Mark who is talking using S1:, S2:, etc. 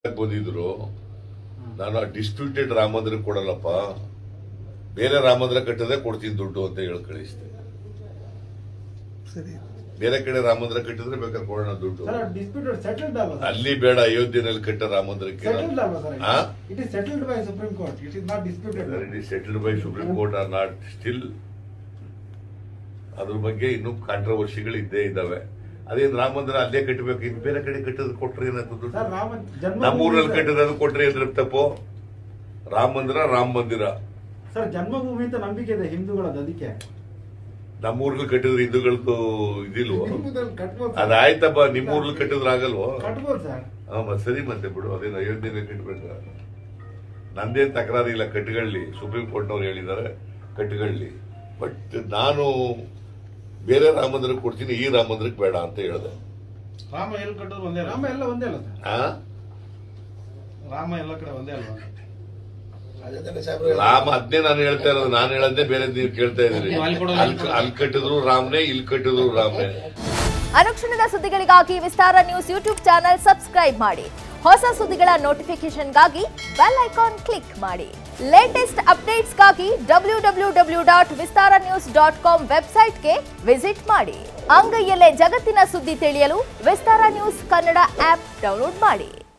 S1: ಬಂದಿದ್ರು. ನಾನು ಡಿಸ್ಪ್ಯೂಟೆಡ್ ರಾಮ ಮಂದಿರ ಕೊಡಲ್ಲಪ್ಪ, ಬೇರೆ ರಾಮ ಮಂದಿರ ಕಟ್ಟದೆ ಕೊಡ್ತೀನಿ ದುಡ್ಡು ಅಂತ ಹೇಳಿ ಕಳಿಸ್ತೆ. ಬೇರೆ ಕಡೆ ರಾಮ ಮಂದಿರ ಕಟ್ಟಿದ್ರೆ ಬೇಕಾದ್ರೆ ಕೊಡೋಣ ದುಡ್ಡು. ಅಲ್ಲಿ ಬೇಡ, ಅಯೋಧ್ಯೆಯಲ್ಲಿ ಕಟ್ಟ ರಾಮ ಮಂದಿರಕ್ಕೆ settled by Supreme Court are not still. ಅದ್ರ ಬಗ್ಗೆ ಇನ್ನೂ ಕಾಂಟ್ರವರ್ಸಿಗಳು ಇದ್ದೇ ಇದ್ದಾವೆ. ಅದೇನು ರಾಮ ಮಂದಿರ ಅಲ್ಲೇ ಕಟ್ಟಬೇಕು, ಇದು ಬೇರೆ ಕಡೆ ಕಟ್ಟಿದ್ರೆ ಕೊಟ್ರೆ ಏನಾಗ್ತದೆ? ನಮ್ಮೂರಲ್ಲಿ ಕಟ್ಟಿದ್ರೆ ಕೊಟ್ರೆ ಏನ್ರ ತಪ್ಪು? ರಾಮ ಮಂದಿರ ರಾಮ ಮಂದಿರ
S2: ಸರ್, ಜನ್ಮಭೂಮಿ ಅಂತ ನಂಬಿಕೆ ಇದೆ ಹಿಂದೂಗಳದ್ದು. ಅದಕ್ಕೆ
S1: ನಮ್ಮೂರ್ಲಿ ಕಟ್ಟಿದ್ರೆ ಹಿಂದೂಗಳದ್ದು ಇದಿಲ್ವೋ? ಅದಾಯ್ತಪ್ಪ, ನಿಮ್ಮೂರ್ಲಿ ಕಟ್ಟಿದ್ರೆ ಆಗಲ್ವೋ? ಸರಿ ಮತ್ತೆ ಬಿಡು, ಅದೇನು ಅಯೋಧ್ಯೆಗೆ ಕಟ್ಟಬೇಕ? ನಂದೇನು ತಕರಾರಿಲ್ಲ, ಕಟ್ಟಿಕೊಳ್ಳಿ. ಸುಪ್ರೀಂ ಕೋರ್ಟ್ನವ್ರು ಹೇಳಿದ್ದಾರೆ ಕಟ್ಟಿಕೊಳ್ಳಿ. ಬಟ್ ನಾನು ಬೇರೆ ರಾಮ ಮಂದಿರಕ್ಕೆ ಕೊಡ್ತೀನಿ, ಈ ರಾಮ ಮಂದಿರಕ್ಕೆ ಬೇಡ ಅಂತ ಹೇಳಿದೆ.
S2: ರಾಮ ಎಲ್ಲಿ ಕಟ್ಟೋದು ಒಂದೇ, ರಾಮ ಎಲ್ಲ ಒಂದೇ ಅಲ್ಲ ಸರ್? ರಾಮ ಎಲ್ಲ ಕಡೆ ಒಂದೇ ಅಲ್ವಾ?
S1: ರಾಮ ಅದನ್ನೇ ನಾನು ಹೇಳ್ತಾ ಇರೋದು. ನಾನು ಹೇಳದ್ದೇ ಬೇರೆ, ನೀವು ಕೇಳ್ತಾ ಇದ್ರಿ. ಅಲ್ಲಿ ಕಟ್ಟಿದ್ರು ರಾಮನೇ, ಇಲ್ಲಿ ಕಟ್ಟಿದ್ರು ರಾಮನೇ.
S3: ಅನುಕ್ಷಣದ ಸುದ್ದಿಗಳಿಗಾಗಿ ವಿಸ್ತಾರ ನ್ಯೂಸ್ ಯೂಟ್ಯೂಬ್ ಚಾನೆಲ್ ಸಬ್ಸ್ಕ್ರೈಬ್ ಮಾಡಿ. ಹೊಸ ಸುದ್ದಿಗಳ ನೋಟಿಫಿಕೇಶನ್ಗಾಗಿ ಬೆಲ್ ಐಕಾನ್ ಕ್ಲಿಕ್ ಮಾಡಿ. ಲೇಟೆಸ್ಟ್ ಅಪ್ಡೇಟ್ಸ್ಗಾಗಿ www.vistaranews.com ವೆಬ್ಸೈಟ್ಗೆ ವಿಸಿಟ್ ಮಾಡಿ. ಅಂಗೈಯಲ್ಲೇ ಜಗತ್ತಿನ ಸುದ್ದಿ ತಿಳಿಯಲು ವಿಸ್ತಾರ ನ್ಯೂಸ್ ಕನ್ನಡ ಆಪ್ ಡೌನ್ಲೋಡ್ ಮಾಡಿ.